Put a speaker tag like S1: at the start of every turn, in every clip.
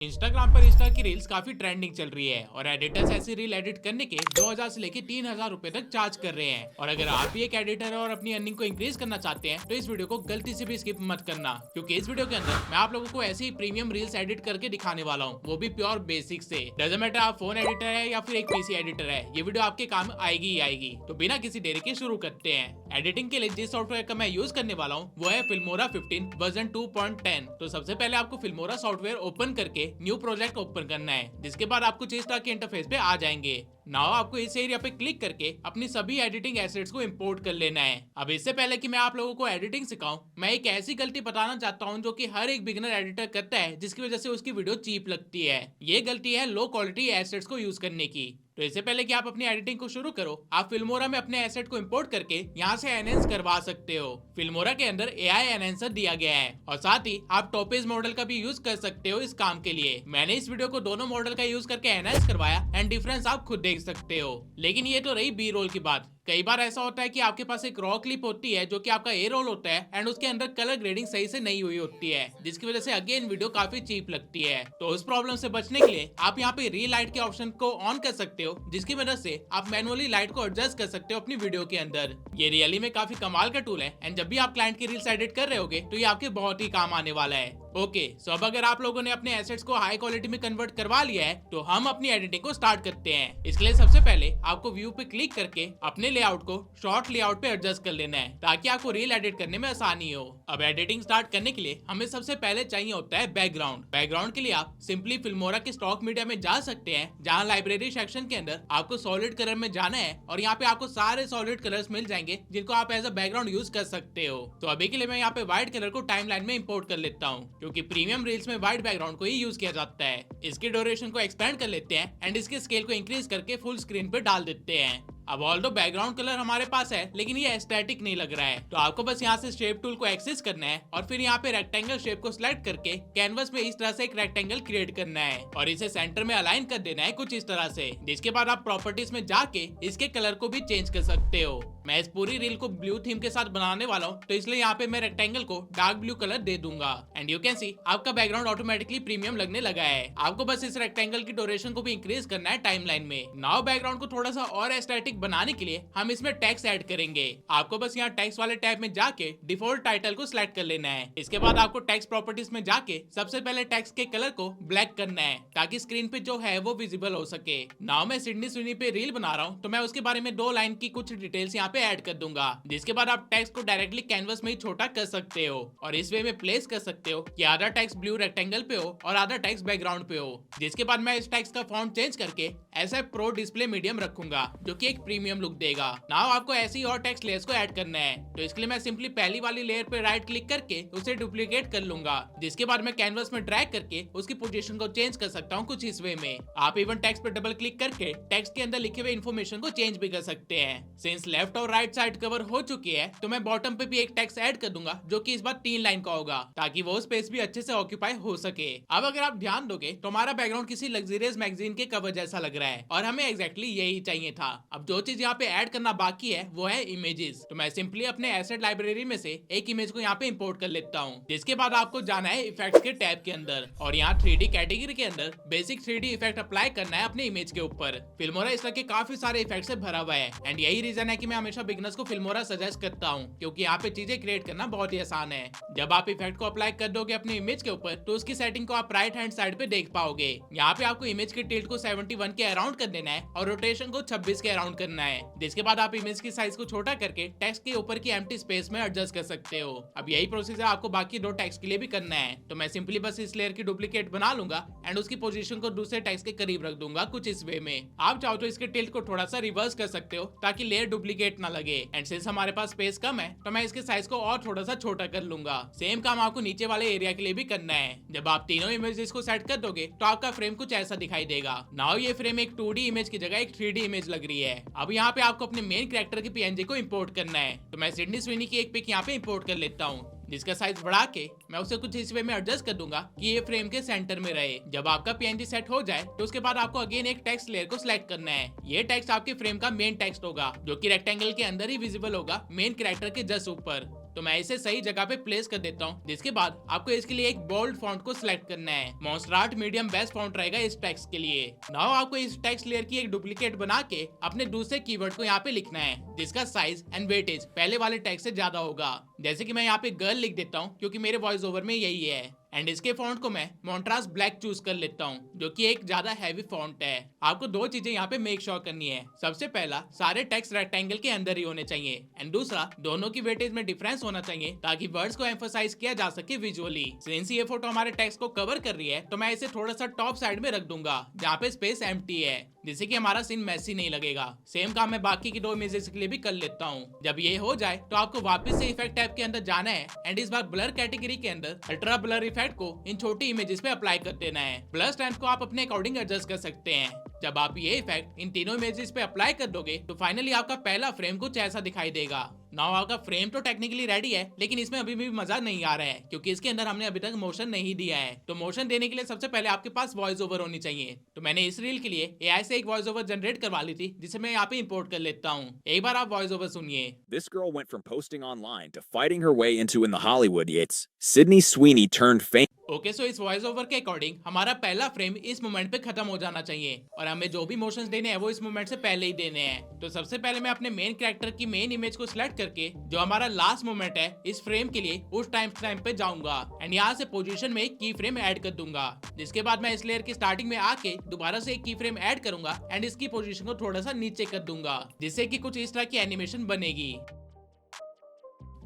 S1: Instagram पर Insta की reels काफी ट्रेंडिंग चल रही है और एडिटर्स ऐसी रील एडिट करने के 2000 से लेके 3000 रुपए तक चार्ज कर रहे हैं। और अगर आप भी एक एडिटर है और अपनी अर्निंग को इंक्रीज करना चाहते हैं तो इस वीडियो को गलती से भी स्किप मत करना, क्योंकि इस वीडियो के अंदर मैं आप लोगों को ऐसे ही प्रीमियम रील्स एडिट करके दिखाने वाला हूँ, वो भी प्योर बेसिक से। डजंट मैटर आप फोन एडिटर है या फिर एक पीसी एडिटर है, ये वीडियो आपके काम आएगी ही आएगी। तो बिना किसी देरी के शुरू करते हैं। एडिटिंग के लिए जिस सॉफ्टवेयर का मैं यूज करने वाला हूँ वो है फिल्मोरा 15 वर्जन 2.10। तो सबसे पहले आपको फिल्मोरा सॉफ्टवेयर ओपन करके न्यू प्रोजेक्ट ओपन करना है, जिसके बाद आपको इस तरह के इंटरफेस पे आ जाएंगे। नाउ आपको इस एरिया पे क्लिक करके अपनी सभी एडिटिंग एसेट्स को इंपोर्ट कर लेना है। अब इससे पहले कि मैं आप लोगों को एडिटिंग सिखाऊं, मैं एक ऐसी गलती बताना चाहता हूं जो कि हर एक बिगिनर एडिटर करता है, जिसकी वजह से उसकी वीडियो चीप लगती है। ये गलती है लो क्वालिटी एसेट्स को यूज करने की। तो इससे पहले कि आप अपनी एडिटिंग को शुरू करो, आप फिल्मोरा में अपने एसेट को इंपोर्ट करके यहाँ से एनहेंस करवा सकते हो। फिल्मोरा के अंदर एआई एनहेंसर दिया गया है और साथ ही आप टॉपेज मॉडल का भी यूज कर सकते हो इस काम के लिए। मैंने इस वीडियो को दोनों मॉडल का यूज करके एनहेंस करवाया एंड डिफरेंस आप खुद देख सकते हो। लेकिन ये तो रही बी रोल की बात। कई बार ऐसा होता है कि आपके पास एक रॉ क्लिप होती है जो कि आपका ए रोल होता है एंड उसके अंदर कलर ग्रेडिंग सही से नहीं हुई होती है, जिसकी वजह से अगेन वीडियो काफी चीप लगती है। तो उस प्रॉब्लम से बचने के लिए आप यहाँ पे रीलाइट के ऑप्शन को ऑन कर सकते हो, जिसकी वजह से आप मैनुअली लाइट को एडजस्ट कर सकते हो अपनी वीडियो के अंदर। ये रियली में काफी कमाल का टूल है एंड जब भी आप क्लाइंट की रील्स एडिट कर रहे होगे तो ये आपके बहुत ही काम आने वाला है। ओके, सो अब अगर आप लोगों ने अपने एसेट्स को हाई क्वालिटी में कन्वर्ट करवा लिया है तो हम अपनी एडिटिंग को स्टार्ट करते हैं। इसके लिए सबसे पहले आपको व्यू पे क्लिक करके अपने लेआउट को शॉर्ट लेआउट पे एडजस्ट कर लेना है, ताकि आपको रील एडिट करने में आसानी हो। अब एडिटिंग स्टार्ट करने के लिए हमें सबसे पहले चाहिए होता है बैकग्राउंड। बैकग्राउंड के लिए आप सिंपली फिल्मोरा के स्टॉक मीडिया में जा सकते हैं, जहाँ लाइब्रेरी सेक्शन के अंदर आपको सॉलिड कलर में जाना है और यहाँ पे आपको सारे सॉलिड कलर्स मिल जाएंगे जिनको आप एज अ बैकग्राउंड यूज कर सकते हो। तो अभी के लिए मैं यहाँ पे व्हाइट कलर को टाइमलाइन में इंपोर्ट कर लेता हूँ, क्योंकि प्रीमियम रील्स में व्हाइट बैकग्राउंड को ही यूज किया जाता है। इसके ड्यूरेशन को एक्सपेंड कर लेते हैं एंड इसके स्केल को इंक्रीज करके फुल स्क्रीन पे डाल देते हैं। अब ऑल्दो बैकग्राउंड कलर हमारे पास है, लेकिन ये एस्थेटिक नहीं लग रहा है, तो आपको बस यहाँ से शेप टूल को एक्सेस करना है और फिर यहाँ पे रेक्टेंगल शेप को सिलेक्ट करके कैनवस में इस तरह से एक रेक्टेंगल क्रिएट करना है और इसे सेंटर में अलाइन कर देना है कुछ इस तरह से। जिसके बाद आप प्रॉपर्टीज में जाके इसके कलर को भी चेंज कर सकते हो। मैं इस पूरी रील को ब्लू थीम के साथ बनाने वाला हूँ, तो इसलिए यहाँ पे मैं रेक्टेंगल को डार्क ब्लू कलर दे दूंगा एंड यू कैन सी आपका बैकग्राउंड ऑटोमेटिकली प्रीमियम लगने लगा है। आपको बस इस रेक्टेंगल की ड्यूरेशन को भी इंक्रीज करना है टाइमलाइन में। नाउ बैकग्राउंड को थोड़ा सा और एस्थेटिक बनाने के लिए हम इसमें टेक्स्ट ऐड करेंगे। आपको बस यहाँ टेक्स्ट वाले टैब में जाके डिफॉल्ट टाइटल को सिलेक्ट कर लेना है। इसके बाद आपको टेक्स्ट प्रॉपर्टीज में जाके सबसे पहले टेक्स्ट के कलर को ब्लैक करना है, ताकि स्क्रीन पे जो है वो विजिबल हो सके। नाउ मैं सिडनी स्विनी पे रील बना रहा हूँ, तो मैं उसके बारे में 2 लाइन की कुछ डिटेल्स यहाँ पे ऐड कर दूंगा। जिसके बाद आप टेक्स्ट को डायरेक्टली कैनवस में ही छोटा कर सकते हो और इस वे में प्लेस कर सकते हो कि आधा टेक्स्ट ब्लू रेक्टेंगल पे हो और आधा टेक्स्ट बैकग्राउंड पे हो। जिसके बाद मैं इस टेक्स्ट का फॉन्ट चेंज करके ऐसा प्रो डिस्प्ले मीडियम रखूंगा, जो कि एक प्रीमियम लुक देगा। नाउ आपको ऐसी और टेक्स्ट लेयर्स को ऐड करना है, तो इसके लिए मैं सिंपली पहली वाली लेयर पे राइट क्लिक करके उसे डुप्लीकेट कर लूंगा। जिसके बाद मैं कैनवस में ड्रैग करके उसकी पोजीशन को चेंज कर सकता हूँ कुछ इस वे में। आप इवन टेक्स्ट पे डबल क्लिक करके टेक्स्ट के अंदर लिखे हुए इन्फॉर्मेशन को चेंज भी कर सकते हैं। सिंस लेफ्ट और राइट साइड कवर हो चुकी है, तो मैं बॉटम पे भी एक टेक्स्ट ऐड कर दूंगा, जो कि इस बार 3 लाइन का होगा, ताकि वो स्पेस भी अच्छे से ऑक्यूपाई हो सके। अब अगर आप ध्यान दोगे तो हमारा बैकग्राउंड किसी लग्जरियस मैगजीन के कवर जैसा लग रहा है और हमें एग्जैक्टली यही चाहिए था। अब जो चीज यहाँ पे ऐड करना बाकी है वो है इमेजेस। तो मैं सिंपली अपने एसेट लाइब्रेरी में से एक इमेज को यहाँ पे इंपोर्ट कर लेता हूँ। जिसके बाद आपको जाना है इफेक्ट्स के टैब के अंदर और यहाँ 3D कैटेगरी के अंदर बेसिक 3D इफेक्ट अप्लाई करना है अपने इमेज के ऊपर। फिल्मोरा इस तरह के काफी सारे इफेक्ट से भरा हुआ है एंड यही रीजन है कि मैं हमेशा बिगनर्स को फिल्मोरा सजेस्ट करता हूँ, क्योंकि यहाँ पे चीजें क्रिएट करना बहुत ही आसान है। जब आप इफेक्ट को अप्लाई कर दोगे अपने इमेज के ऊपर, तो उसकी सेटिंग को आप राइट हैंड साइड पे देख पाओगे। यहाँ पे आपको इमेज के टिल्ट को 71 के अराउंड कर देना है और रोटेशन को 26 के अराउंड करना है। जिसके बाद आप इमेज की साइज को छोटा करके टेक्स्ट के ऊपर की एम्प्टी स्पेस में एडजस्ट कर सकते हो। अब यही प्रोसेस आपको बाकी 2 टेक्स्ट के लिए भी करना है। तो मैं सिंपली बस इस लेयर की डुप्लीकेट बना लूंगा एंड उसकी पोजीशन को दूसरे टेक्स्ट के करीब रख दूंगा कुछ इस वे में। आप चाहो तो इसके टिल्ट को थोड़ा सा रिवर्स कर सकते हो, ताकि लेयर डुप्लीकेट ना लगे। एंड सिंस हमारे पास स्पेस कम है, तो मैं इसके साइज को और थोड़ा सा छोटा कर लूंगा। सेम काम आपको नीचे वाले एरिया के लिए भी करना है। जब आप तीनों इमेजेस को सेट कर दोगे तो आपका फ्रेम कुछ ऐसा दिखाई देगा। नाउ ये फ्रेम एक 2D इमेज की जगह एक 3D इमेज लग रही है। अब यहाँ पे आपको अपने मेन कैरेक्टर की पीएनजी को इंपोर्ट करना है। तो मैं सिडनी स्विनी की एक पिक यहाँ पे इंपोर्ट कर लेता हूँ, जिसका साइज बढ़ा के मैं उसे कुछ इस वे में एडजस्ट कर दूंगा कि ये फ्रेम के सेंटर में रहे। जब आपका पीएनजी सेट हो जाए तो उसके बाद आपको अगेन एक टेक्स्ट लेयर को सिलेक्ट करना है। ये टेक्स्ट आपके फ्रेम का मेन टेक्स्ट होगा, जो कि रेक्टेंगल के अंदर ही विजिबल होगा मेन कैरेक्टर के जस्ट ऊपर। तो मैं इसे सही जगह पे प्लेस कर देता हूँ, जिसके बाद आपको इसके लिए एक बोल्ड फॉन्ट को सिलेक्ट करना है। मोंस्ट्रार्ट मीडियम बेस्ट फॉन्ट रहेगा इस टेक्स्ट के लिए। नाउ आपको इस टेक्स्ट लेयर की एक डुप्लीकेट बना के अपने दूसरे कीवर्ड को यहाँ पे लिखना है, जिसका साइज एंड वेटेज पहले वाले टेक्स्ट से ज्यादा होगा। जैसे कि मैं यहाँ पे गर्ल लिख देता हूँ क्योंकि मेरे वॉइस ओवर में यही है। एंड इसके फॉन्ट को मैं मॉन्ट्रास्ट ब्लैक चूज कर लेता हूँ, जो कि एक ज्यादा हैवी फॉन्ट है। आपको दो चीजें यहाँ पे मेक श्योर करनी है। सबसे पहला, सारे टेक्स्ट रेक्टेंगल के अंदर ही होने चाहिए, एंड दूसरा, दोनों की वेटेज में डिफरेंस होना चाहिए ताकि वर्ड्स को एम्फसाइज किया जा सके विजुअली। सिंस ये फोटो हमारे टेक्स्ट को कवर कर रही है, तो मैं इसे थोड़ा सा टॉप साइड में रख दूंगा जहाँ पे स्पेस एम्प्टी है, जिससे कि हमारा सीन मैसी नहीं लगेगा। सेम काम मैं बाकी की दो इमेजेस के लिए भी कर लेता हूँ। जब ये हो जाए तो आपको वापस से इफेक्ट टैब के अंदर जाना है, एंड इस बार ब्लर कैटेगरी के अंदर अल्ट्रा ब्लर इफेक्ट को इन छोटी इमेजेस पे अप्लाई कर देना है। ब्लर स्ट्रेंथ को आप अपने अकॉर्डिंग एडजस्ट कर सकते हैं। जब आप ये इफेक्ट इन तीनों इमेजेस पे अप्लाई कर दोगे तो फाइनली आपका पहला फ्रेम कुछ ऐसा दिखाई देगा। नाउ आपका फ्रेम तो टेक्निकली रेडी है, लेकिन इसमें अभी भी मजा नहीं आ रहा है क्योंकि इसके अंदर हमने अभी तक मोशन नहीं दिया है। तो मोशन देने के लिए सबसे पहले आपके पास वॉइस ओवर होनी चाहिए। तो मैंने इस रील के लिए एआई से एक वॉइस ओवर जनरेट करवा ली थी, जिसे मैं यहाँ पे इंपोर्ट कर लेता हूँ। एक बार आप वॉइस ओवर सुनिए।
S2: This girl went from posting online to fighting her way into in the Hollywood yates. Sydney Sweeney turned famous.
S1: Okay, so इस वॉइस ओवर के अकॉर्डिंग हमारा पहला फ्रेम इस मोमेंट पे खत्म हो जाना चाहिए, और हमें जो भी मोशंस देने हैं वो इस मोमेंट से पहले ही देने हैं। तो सबसे पहले मैं अपने मेन कैरेक्टर की मेन इमेज को सिलेक्ट करके जो हमारा लास्ट मोमेंट है इस फ्रेम के लिए उस टाइम पे जाऊंगा, एंड यहाँ से पोजीशन में एक की फ्रेम ऐड कर दूंगा। जिसके बाद मैं इस लेयर की स्टार्टिंग में आके दोबारा से एक की फ्रेम ऐड करूंगा एंड इसकी पोजीशन को थोड़ा सा नीचे कर दूंगा, जिससे कि कुछ इस तरह की एनिमेशन बनेगी।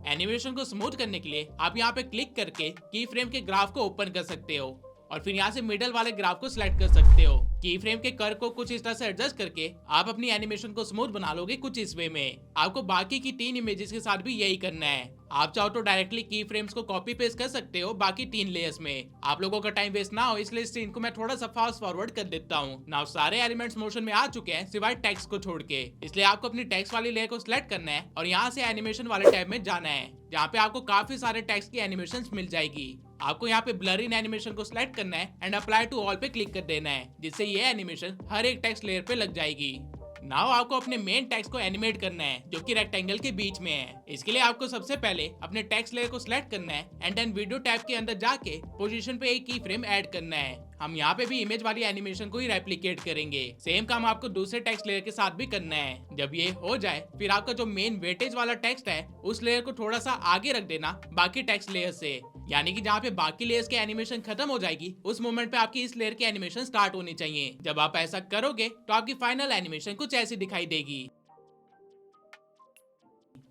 S1: एनिमेशन को स्मूथ करने के लिए आप यहाँ पे क्लिक करके की फ्रेम के ग्राफ को ओपन कर सकते हो, और फिर यहाँ से मिडल वाले ग्राफ को सिलेक्ट कर सकते हो। की फ्रेम के कर्व को कुछ इस तरह से एडजस्ट करके आप अपनी एनिमेशन को स्मूथ बना लोगे कुछ इस वे में। आपको बाकी की तीन इमेजेस के साथ भी यही करना है। आप चाहो तो डायरेक्टली की फ्रेम्स को कॉपी पेस्ट कर सकते हो बाकी तीन लेयर्स में। आप लोगों का टाइम वेस्ट ना हो इसलिए इस सीन को मैं थोड़ा सा फास्ट फॉरवर्ड कर देता हूँ। नाउ सारे एलिमेंट्स मोशन में आ चुके हैं सिवाय टेक्स्ट को छोड़ के, इसलिए आपको अपनी टेक्स्ट वाली लेयर को सिलेक्ट करना है और यहाँ से एनिमेशन वाले टैब में जाना है, जहाँ पे आपको काफी सारे टेक्स्ट की एनिमेशन मिल जाएगी। आपको यहाँ पे ब्लर इन एनिमेशन को सिलेक्ट करना है एंड अप्लाई टू ऑल पे क्लिक कर देना है, जिससे ये एनिमेशन हर एक टेक्स्ट लेयर पे लग जाएगी। नाउ आपको अपने मेन टेक्स्ट को एनिमेट करना है जो कि रेक्टेंगल के बीच में है। इसके लिए आपको सबसे पहले अपने टेक्स्ट लेयर को सिलेक्ट करना है एंड देन वीडियो टैब के अंदर जाके पोजीशन पे एक की फ्रेम ऐड करना है। हम यहाँ पे भी इमेज वाली एनिमेशन को ही रेप्लिकेट करेंगे। सेम काम आपको दूसरे टेक्स्ट लेयर के साथ भी करना है। जब ये हो जाए फिर आपका जो मेन वेटेज वाला टेक्स्ट है उस लेयर को थोड़ा सा आगे रख देना बाकी टेक्स्ट लेयर से, यानी कि जहाँ पे बाकी लेयर्स की एनिमेशन खत्म हो जाएगी उस मोमेंट पे आपकी इस लेयर की एनिमेशन स्टार्ट होनी चाहिए। जब आप ऐसा करोगे तो आपकी फाइनल एनिमेशन कुछ ऐसी दिखाई देगी।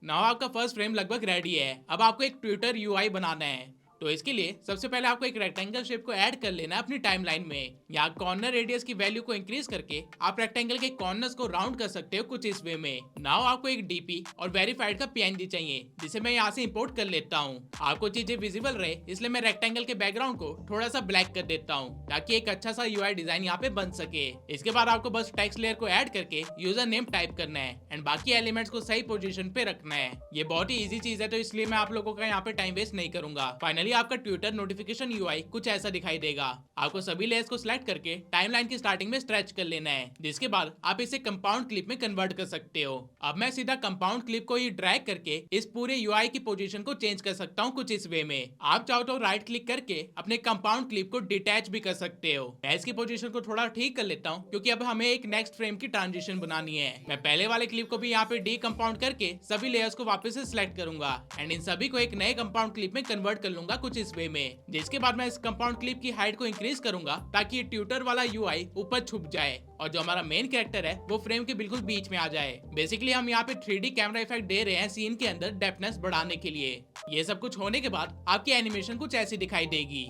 S1: नाउ आपका फर्स्ट फ्रेम लगभग रेडी है। अब आपको एक ट्विटर यूआई बनाना है। तो इसके लिए सबसे पहले आपको एक रेक्टेंगल शेप को ऐड कर लेना है अपनी टाइमलाइन में। यहाँ कॉर्नर रेडियस की वैल्यू को इंक्रीज करके आप रेक्टेंगल के कॉर्नर्स को राउंड कर सकते हो कुछ इस वे में। नाउ आपको एक डीपी और वेरीफाइड का पीएनजी चाहिए, जिसे मैं यहाँ से इंपोर्ट कर लेता हूँ। आपको चीजें विजिबल रहे इसलिए मैं रेक्टेंगल के बैकग्राउंड को थोड़ा सा ब्लैक कर देता हूँ ताकि एक अच्छा सा यूआई डिजाइन यहाँ पे बन सके। इसके बाद आपको बस टेक्स्ट लेयर को ऐड करके यूजर नेम टाइप करना है एंड बाकी एलिमेंट्स को सही पोजीशन पे रखना है। ये बहुत ही इजी चीज है, तो इसलिए मैं आप लोगों का यहाँ पे टाइम वेस्ट नहीं करूंगा। फाइनली आपका ट्विटर नोटिफिकेशन यूआई कुछ ऐसा दिखाई देगा। आपको सभी लेयर्स को सिलेक्ट करके टाइमलाइन की स्टार्टिंग में स्ट्रेच कर लेना है, जिसके बाद आप इसे कंपाउंड क्लिप में कन्वर्ट कर सकते हो। अब मैं सीधा कंपाउंड क्लिप को ही ड्रैग करके इस पूरे यूआई की पोजीशन को चेंज कर सकता हूँ कुछ इस वे में। आप चाहो तो राइट क्लिक करके अपने कंपाउंड क्लिप को डिटैच भी कर सकते हो। मैं इसकी पोजीशन को थोड़ा ठीक कर लेता हूँ क्योंकि अब हमें एक नेक्स्ट फ्रेम की ट्रांजिशन बनानी है। मैं पहले वाले क्लिप को भी यहाँ पे डी कंपाउंड करके सभी लेयर्स को वापस से सिलेक्ट करूंगा एंड इन सभी को एक नए कंपाउंड क्लिप में कन्वर्ट कर लूंगा कुछ इस वे में। जिसके बाद मैं इस कंपाउंड क्लिप की हाइट को इंक्रीज करूंगा ताकि ये ट्विटर वाला यूआई ऊपर छुप जाए और जो हमारा मेन कैरेक्टर है वो फ्रेम के बिल्कुल बीच में आ जाए। बेसिकली हम यहाँ पे 3D कैमरा इफेक्ट दे रहे हैं सीन के अंदर डेप्थनेस बढ़ाने के लिए। ये सब कुछ होने के बाद आपकी एनिमेशन कुछ ऐसी दिखाई देगी।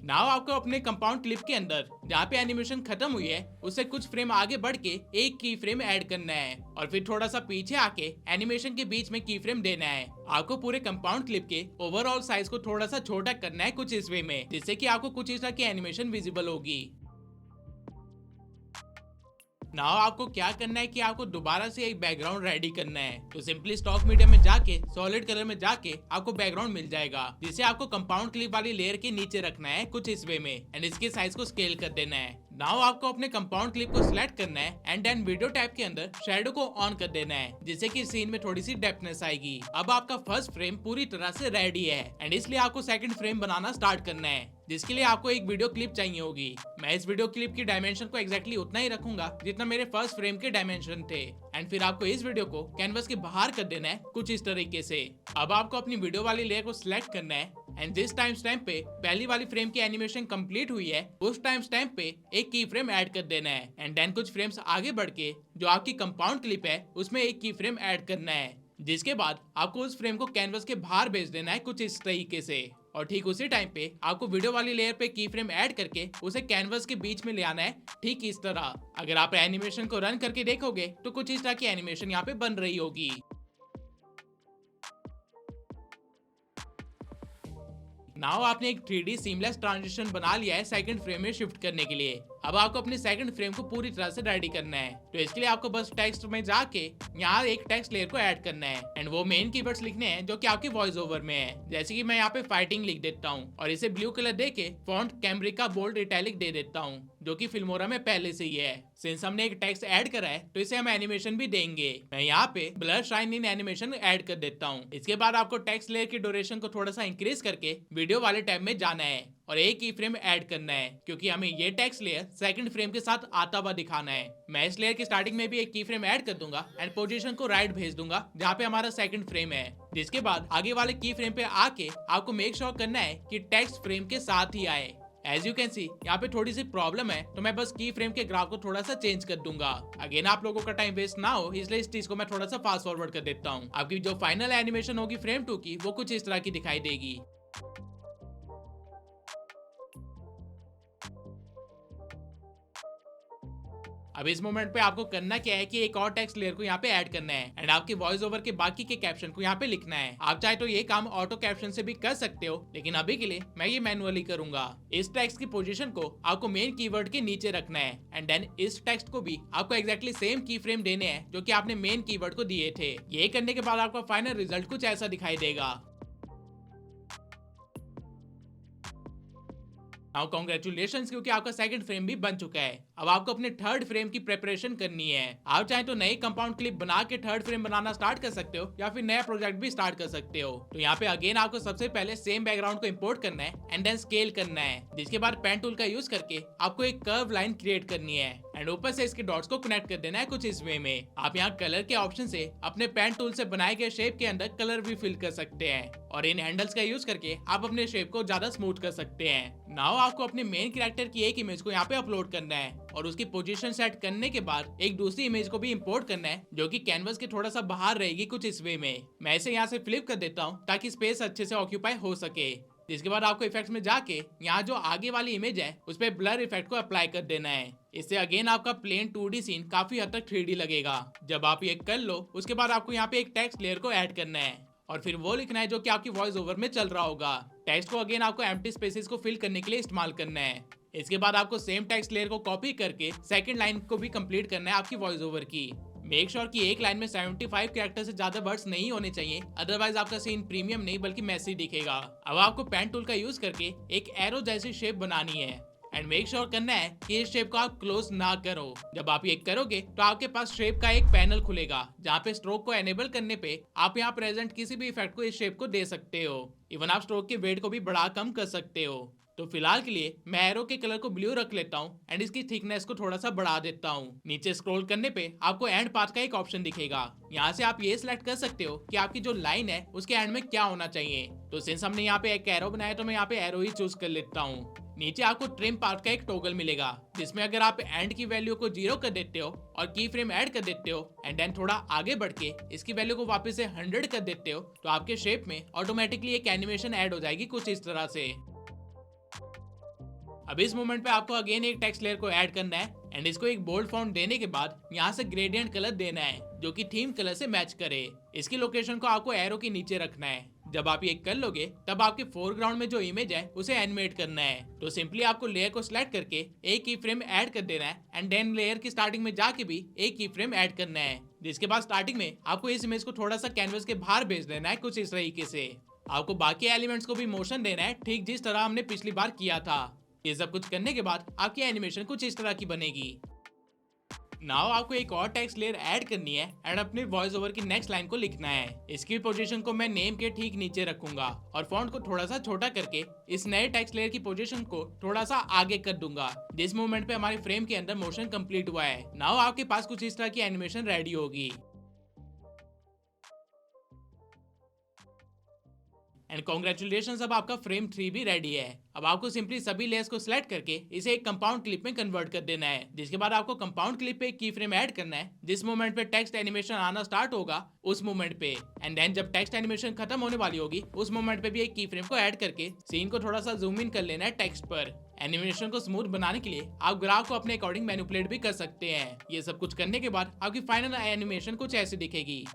S1: नाउ आपको अपने कंपाउंड क्लिप के अंदर जहाँ पे एनिमेशन खत्म हुई है उससे कुछ फ्रेम आगे बढ़ के एक की फ्रेम ऐड करना है और फिर थोड़ा सा पीछे आके एनिमेशन के बीच में की फ्रेम देना है। आपको पूरे कंपाउंड क्लिप के ओवरऑल साइज को थोड़ा सा छोटा करना है कुछ इस वे में, जिससे कि आपको कुछ इस तरह की एनिमेशन विजिबल होगी। नाउ आपको क्या करना है कि आपको दोबारा से एक बैकग्राउंड रेडी करना है। तो सिंपली स्टॉक मीडियम में जाके सॉलिड कलर में जाके आपको बैकग्राउंड मिल जाएगा, जिसे आपको कंपाउंड क्लिप वाली लेयर के नीचे रखना है कुछ इस वे में एंड इसके साइज को स्केल कर देना है। नाउ आपको अपने कंपाउंड क्लिप को सिलेक्ट करना है एंड देन वीडियो टैब के अंदर शैडो को ऑन कर देना है, जिससे कि सीन में थोड़ी सी डेप्थनेस आएगी। अब आपका फर्स्ट फ्रेम पूरी तरह से रेडी है एंड इसलिए आपको सेकंड फ्रेम बनाना स्टार्ट करना है, जिसके लिए आपको एक वीडियो क्लिप चाहिए होगी। मैं इस वीडियो क्लिप की डायमेंशन को एक्जैक्टली उतना ही रखूंगा जितना मेरे फर्स्ट फ्रेम के डायमेंशन थे एंड फिर आपको इस वीडियो को कैनवस के बाहर कर देना है कुछ इस तरीके से। अब आपको अपनी वीडियो वाली लेयर को सिलेक्ट करना है एंड जिस टाइम स्टैम्प पे पहली वाली फ्रेम की एनिमेशन कंप्लीट हुई है उस टाइम स्टैम्प पे एक की फ्रेम ऐड कर देना है एंड देन कुछ फ्रेम्स आगे बढ़ के जो आपकी कंपाउंड क्लिप है उसमें एक की फ्रेम ऐड करना है, जिसके बाद आपको उस फ्रेम को कैनवस के बाहर भेज देना है कुछ इस तरीके से। और ठीक उसी टाइम पे आपको वीडियो वाली लेयर पे की फ्रेम ऐड करके उसे कैनवस के बीच में ले आना है ठीक इस तरह। अगर आप एनिमेशन को रन करके देखोगे तो कुछ इस तरह की एनिमेशन यहाँ पे बन रही होगी। नाउ आपने एक 3D सीमलेस ट्रांजिशन बना लिया है सेकंड फ्रेम में शिफ्ट करने के लिए। अब आपको अपने सेकंड फ्रेम को पूरी तरह से रेडी करना है, तो इसके लिए आपको बस टेक्स्ट में जाके यहाँ एक टेक्स्ट लेयर को ऐड करना है एंड वो मेन कीवर्ड्स लिखने हैं जो कि आपके वॉइस ओवर में है। जैसे कि मैं यहाँ पे फाइटिंग लिख देता हूँ और इसे ब्लू कलर देके फॉन्ट कैमरिका बोल्ड इटैलिक दे देता हूँ, जो कि फिल्मोरा में पहले से ही है। सिंस हमने एक टेक्स्ट ऐड करा है तो इसे हम एनिमेशन भी देंगे। मैं यहाँ पे blur shine in animation add कर देता हूँ। इसके बाद आपको टेक्स्ट लेयर की ड्यूरेशन को थोड़ा सा इंक्रीज करके वीडियो वाले टैब में जाना है और एक की फ्रेम ऐड करना है, क्योंकि हमें ये टेक्स्ट लेयर सेकंड फ्रेम के साथ आता हुआ दिखाना है। मैं इस लेयर की स्टार्टिंग में भी एक की फ्रेम ऐड कर दूंगा एंड पोजीशन को राइट भेज दूंगा जहाँ पे हमारा सेकंड फ्रेम है, जिसके बाद आगे वाले की फ्रेम पे आके आपको मेक श्योर करना है कि टेक्स्ट फ्रेम के साथ ही आए। एज यू कैन सी यहाँ पे थोड़ी सी प्रॉब्लम है, तो मैं बस की फ्रेम के ग्राफ को थोड़ा सा चेंज कर दूंगा। अगेन आप लोगों का टाइम वेस्ट ना हो इसलिए इस चीज को मैं थोड़ा सा फास्ट फॉरवर्ड कर देता हूँ। आपकी जो फाइनल एनिमेशन होगी फ्रेम 2 की वो कुछ इस तरह की दिखाई देगी। अब इस मोमेंट पे आपको करना क्या है कि एक और टेक्स्ट लेयर को यहाँ पे ऐड करना है एंड आपके वॉइस ओवर के बाकी के कैप्शन को यहाँ पे लिखना है। आप चाहे तो ये काम ऑटो कैप्शन से भी कर सकते हो, लेकिन अभी के लिए मैं ये मैनुअली करूंगा। इस टेक्स्ट की पोजीशन को आपको मेन कीवर्ड के नीचे रखना है एंड देन इस टेक्स्ट को भी आपको एक्जैक्टली सेम की फ्रेम देने हैं जो कि आपने मेन कीवर्ड को दिए थे। ये करने के बाद आपका फाइनल रिजल्ट कुछ ऐसा दिखाई देगा। नाउ कांग्रेचुलेशंस, क्योंकि आपका सेकंड फ्रेम भी बन चुका है। अब आपको अपने थर्ड फ्रेम की प्रिपरेशन करनी है। आप चाहे तो नई कंपाउंड क्लिप बना के थर्ड फ्रेम बनाना स्टार्ट कर सकते हो या फिर नया प्रोजेक्ट भी स्टार्ट कर सकते हो। तो यहाँ पे अगेन आपको सबसे पहले सेम बैकग्राउंड को इंपोर्ट करना है एंड देन स्केल करना है, जिसके बाद पेन टूल का यूज करके आपको एक कर्व लाइन क्रिएट करनी है एंड ऊपर से इसके डॉट्स को कनेक्ट कर देना है कुछ इस वे में। आप यहाँ कलर के ऑप्शन से अपने पेन टूल से बनाए गए शेप के अंदर कलर भी फिल कर सकते हैं और इन हैंडल्स का यूज करके आप अपने शेप को ज्यादा स्मूथ कर सकते हैं। नाउ आपको अपने मेन कैरेक्टर की एक इमेज को यहाँ पे अपलोड करना है और उसकी पोजीशन सेट करने के बाद एक दूसरी इमेज को भी इंपोर्ट करना है जो कि कैनवस के थोड़ा सा बाहर रहेगी कुछ इस वे में। मैं इसे यहाँ से फ्लिप कर देता हूँ ताकि स्पेस अच्छे से ऑक्यूपाई हो सके। जिसके बाद आपको इफेक्ट्स में जाके यहाँ जो आगे वाली इमेज है उस पर ब्लर इफेक्ट को अप्लाई कर देना है। इससे अगेन आपका प्लेन 2D सीन काफी हद तक 3D लगेगा। जब आप ये कर लो उसके बाद आपको यहाँ पे एक टेक्स्ट लेयर को ऐड करना है और फिर वो लिखना है जो कि आपकी वॉइस ओवर में चल रहा होगा। टेक्स्ट को अगेन आपको एम्प्टी स्पेसेस को फिल करने के लिए इस्तेमाल करना है। इसके बाद आपको सेम टेक्स्ट लेयर को कॉपी करके सेकंड लाइन को भी कंप्लीट करना है आपकी वॉइस ओवर की। मेक श्योर कि एक लाइन में 75 कैरेक्टर से ज्यादा वर्ड्स नहीं होने चाहिए, अदरवाइज आपका सीन प्रीमियम नहीं बल्कि मैसी दिखेगा। अब आपको पेन टूल का यूज करके एक एरो जैसी शेप बनानी है एंड मेक श्योर करना है कि इस शेप को आप क्लोज ना करो। जब आप ये करोगे तो आपके पास शेप का एक पैनल खुलेगा जहाँ पे स्ट्रोक को एनेबल करने पे आप यहाँ प्रेजेंट किसी भी इफेक्ट को इस शेप को दे सकते हो। इवन आप स्ट्रोक के वेट को भी बढ़ा कम कर सकते हो। तो फिलहाल के लिए मैं एरो के कलर को ब्लू रख लेता हूँ एंड इसकी थिकनेस को थोड़ा सा बढ़ा देता हूँ। नीचे स्क्रॉल करने पे आपको एंड पाथ का एक ऑप्शन दिखेगा। यहाँ से आप ये सिलेक्ट कर सकते हो कि आपकी जो लाइन है उसके एंड में क्या होना चाहिए। तो सिंस हमने यहाँ पे एक एरो बनाया तो मैं यहाँ पे एरो ही चूज कर लेता हूँ। नीचे आपको ट्रिम पार्ट का एक टॉगल मिलेगा जिसमें अगर आप एंड की वैल्यू को 0 कर देते हो और की फ्रेम ऐड कर देते हो एंड देन थोड़ा आगे बढ़ के इसकी वैल्यू को वापस से 100 कर देते हो तो आपके शेप में ऑटोमेटिकली एक एनिमेशन ऐड हो जाएगी कुछ इस तरह से। अब इस मोमेंट पे आपको अगेन एक टेक्स्ट लेयर को ऐड करना है एंड इसको एक बोल्ड फॉन्ट देने के बाद यहाँ से ग्रेडियंट कलर देना है जो कि थीम कलर से मैच करे। इसकी लोकेशन को आपको एरो के नीचे रखना है। जब आप ये कर लोगे तब आपके फोरग्राउंड में जो इमेज है उसे एनिमेट करना है। तो सिंपली आपको लेयर को सिलेक्ट करके एक की फ्रेम ऐड कर देना है एंड देन लेयर की स्टार्टिंग में जाके भी एक की फ्रेम ऐड करना है, जिसके बाद स्टार्टिंग में आपको इस इमेज को थोड़ा सा कैनवस के बाहर भेज देना है कुछ इस तरीके से। आपको बाकी एलिमेंट्स को भी मोशन देना है ठीक जिस तरह हमने पिछली बार किया था। ये सब कुछ करने के बाद आपकी एनिमेशन कुछ इस तरह की बनेगी। नाउ आपको एक और टेक्स्ट लेयर ऐड करनी है एंड अपने वॉइस ओवर की नेक्स्ट लाइन को लिखना है। इसकी पोजीशन को मैं नेम के ठीक नीचे रखूंगा और फॉन्ट को थोड़ा सा छोटा करके इस नए टेक्स्ट लेयर की पोजीशन को थोड़ा सा आगे कर दूंगा। जिस मोमेंट पे हमारे फ्रेम के अंदर मोशन कंप्लीट हुआ है, नाउ आपके पास कुछ इस तरह की एनिमेशन रेडी होगी। एंड कॉन्ग्रेचुलेशन, अब आपका फ्रेम 3 भी रेडी है। अब आपको सिंपली सभी लेयर्स को सिलेक्ट करके इसे एक कंपाउंड क्लिप में कन्वर्ट कर देना है, जिसके बाद आपको कंपाउंड क्लिप पे एक की फ्रेम ऐड करना है। जिस मोमेंट पे टेक्स्ट एनिमेशन आना स्टार्ट होगा उस मोमेंट पे, एंड देन जब टेक्स्ट एनिमेशन खत्म होने वाली होगी उस मोमेंट पे भी एक की फ्रेम को ऐड करके सीन को थोड़ा सा जूम इन कर लेना है टेक्स्ट पर। एनिमेशन को स्मूथ बनाने के लिए आप ग्राफ को अपने अकॉर्डिंग मैनिपुलेट भी कर सकते हैं। ये सब कुछ करने के बाद आपकी फाइनल एनिमेशन कुछ ऐसी दिखेगी।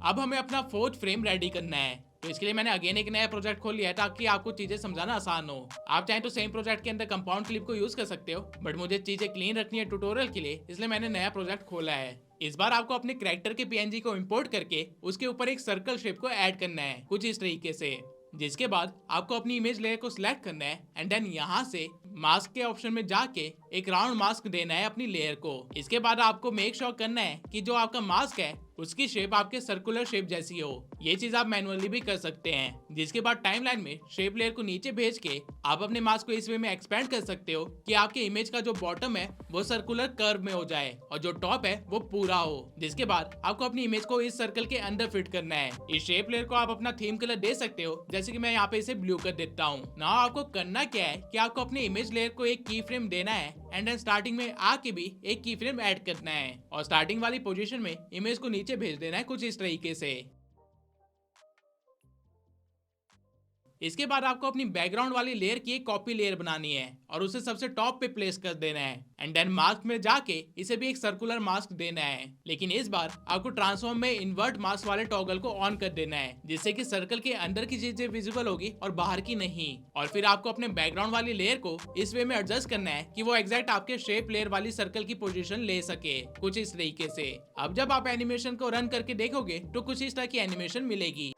S1: अब हमें अपना फोर्थ फ्रेम रेडी करना है, तो इसके लिए मैंने अगेन एक नया प्रोजेक्ट खोल लिया है ताकि आपको चीजें समझाना आसान हो। आप चाहें तो सेम प्रोजेक्ट के अंदर कंपाउंड क्लिप को यूज कर सकते हो, बट मुझे चीजें क्लीन रखनी है ट्यूटोरियल के लिए, इसलिए मैंने नया प्रोजेक्ट खोला है। इस बार आपको अपने कैरेक्टर के पीएनजी को इंपोर्ट करके उसके ऊपर एक सर्कल शेप को ऐड करना है कुछ इस तरीके से। जिसके बाद आपको अपनी इमेज लेयर को सिलेक्ट करना है एंड देन यहाँ से मास्क के ऑप्शन में जाके एक राउंड मास्क देना है अपनी लेयर को। इसके बाद आपको मेक श्योर करना है कि जो आपका मास्क है उसकी शेप आपके सर्कुलर शेप जैसी हो। ये चीज आप मैनुअली भी कर सकते हैं। जिसके बाद टाइमलाइन में शेप लेयर को नीचे भेज के आप अपने मास्क को इस वे में एक्सपेंड कर सकते हो कि आपके इमेज का जो बॉटम है वो सर्कुलर कर्व में हो जाए और जो टॉप है वो पूरा हो। जिसके बाद आपको अपनी इमेज को इस सर्कल के अंदर फिट करना है। इस शेप लेयर को आप अपना थीम कलर दे सकते हो, जैसे कि मैं यहाँ पे इसे ब्लू कर देता हूँ। ना आपको करना क्या है कि आपको अपनी इमेज लेयर को एक की फ्रेम देना है एंड देन स्टार्टिंग में आके भी एक की फ्रेम ऐड करना है और स्टार्टिंग वाली पोजीशन में इमेज को नीचे भेज देना है कुछ इस तरीके से। इसके बाद आपको अपनी बैकग्राउंड वाली लेयर की एक कॉपी लेयर बनानी है और उसे सबसे टॉप पे प्लेस कर देना है एंड देन मास्क में जाके इसे भी एक सर्कुलर मास्क देना है। लेकिन इस बार आपको ट्रांसफॉर्म में इन्वर्ट मास्क वाले टॉगल को ऑन कर देना है, जिससे कि सर्कल के अंदर की चीजें विजिबल होगी और बाहर की नहीं। और फिर आपको अपने बैकग्राउंड वाली लेयर को इस वे में एडजस्ट करना है कि वो एग्जैक्ट आपके शेप लेयर वाली सर्कल की पोजीशन ले सके कुछ इस तरीके से। अब जब आप एनिमेशन को रन करके देखोगे तो कुछ इस तरह की एनिमेशन मिलेगी।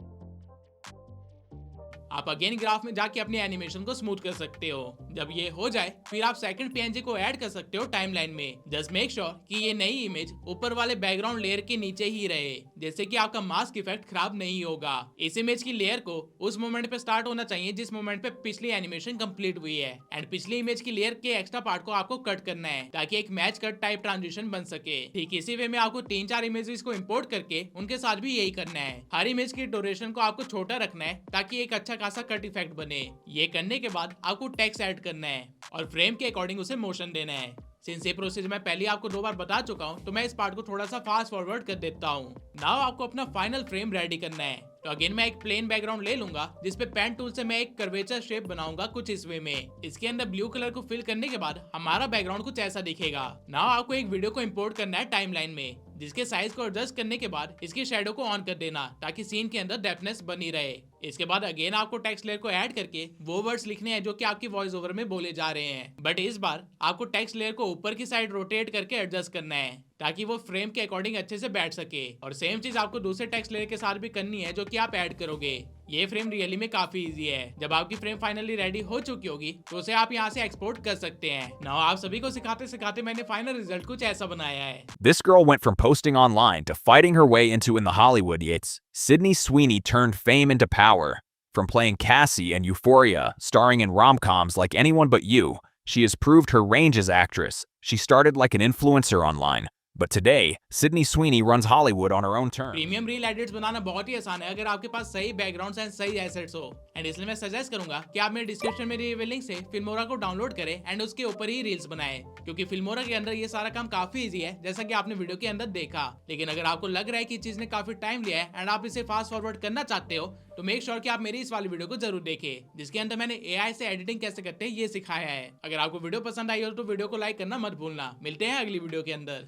S1: आप अगेन ग्राफ में जाके अपनी एनिमेशन को स्मूथ कर सकते हो। जब ये हो जाए फिर आप सेकंड पीएनजी को ऐड कर सकते हो टाइमलाइन में। जस्ट मेक श्योर कि ये नई इमेज ऊपर वाले बैकग्राउंड लेयर के नीचे ही रहे, जैसे कि आपका मास्क इफेक्ट खराब नहीं होगा। इस इमेज की लेयर को उस मोमेंट पे स्टार्ट होना चाहिए जिस मोमेंट पे पिछली एनिमेशन कंप्लीट हुई है एंड पिछली इमेज की लेयर के एक्स्ट्रा पार्ट को आपको कट करना है ताकि एक मैच कट टाइप ट्रांजिशन बन सके। ठीक इसी वे में आपको 3-4 इमेजेस को इंपोर्ट करके उनके साथ भी यही करना है। हर इमेज की ड्यूरेशन को आपको छोटा रखना है ताकि एक अच्छा खासा कट इफेक्ट बने। ये करने के बाद आपको टेक्स्ट ऐड करना है और फ्रेम के अकॉर्डिंग उसे मोशन देना है। सिंस ये प्रोसेस मैं पहले आपको 2 बार बता चुका हूँ तो मैं इस पार्ट को थोड़ा सा फास्ट फॉरवर्ड कर देता हूँ। नाउ आपको अपना फाइनल फ्रेम रेडी करना है। तो अगेन मैं एक प्लेन बैकग्राउंड ले लूंगा जिसपे पेन टूल से मैं एक कर्वेचर शेप बनाऊंगा कुछ इस वे में। इसके अंदर ब्लू कलर को फिल करने के बाद हमारा बैकग्राउंड कुछ ऐसा दिखेगा। नाउ आपको एक वीडियो को इंपोर्ट करना है टाइमलाइन में, जिसके साइज को एडजस्ट करने के बाद इसकी शैडो को ऑन कर देना ताकि सीन के अंदर डेप्थनेस बनी रहे। इसके बाद अगेन आपको टेक्स्ट लेयर को ऐड करके वो वर्ड्स लिखने हैं जो कि आपकी वॉइस ओवर में बोले जा रहे हैं, बट इस बार आपको टेक्स्ट लेयर को ऊपर की साइड रोटेट करके एडजस्ट करना है ताकि वो फ्रेम के अकॉर्डिंग अच्छे से बैठ सके। और सेम चीज आपको दूसरे टेक्स्ट लेयर के साथ भी करनी है जो कि आप ऐड करोगे। ये फ्रेम रियली में काफी इजी है। जब आपकी फ्रेम फाइनली रेडी हो चुकी होगी तो उसे आप यहाँ से एक्सपोर्ट कर सकते हैं। नाउ आप सभी को सिखाते सिखाते मैंने फाइनल रिजल्ट कुछ ऐसा बनाया है।
S2: This girl went from posting online to fighting her way into in the Hollywood yates. Sydney Sweeney turned fame into power. From playing Cassie in Euphoria, starring in rom-coms like Anyone But You, she has proved her range as actress. She started like an influencer online. But today, Sydney Sweeney runs Hollywood on her own terms.
S1: Premium reel edits बनाना बहुत ही आसान है अगर आपके पास सही background and सही एसेट्स हो। एंड इसलिए मैं सजेस्ट करूंगा कि आप मेरे डिस्क्रिप्शन में दिए हुए लिंक से फिल्मोरा को डाउनलोड करें एंड उसके ऊपर ही रील्स बनाएं, क्योंकि फिल्मोरा के अंदर ये सारा काम काफी इजी है जैसा कि आपने वीडियो के अंदर देखा। लेकिन अगर आपको लग रहा है कि चीज ने काफी टाइम लिया है एंड आप इसे फास्ट फॉरवर्ड करना चाहते हो तो मेक श्योर कि आप मेरी इस वाली वीडियो को जरूर देखें, जिसके अंदर मैंने एआई से एडिटिंग कैसे करते हैं ये सिखाया है। अगर आपको वीडियो पसंद आई हो तो वीडियो को लाइक करना मत भूलना। मिलते हैं अगली वीडियो के अंदर।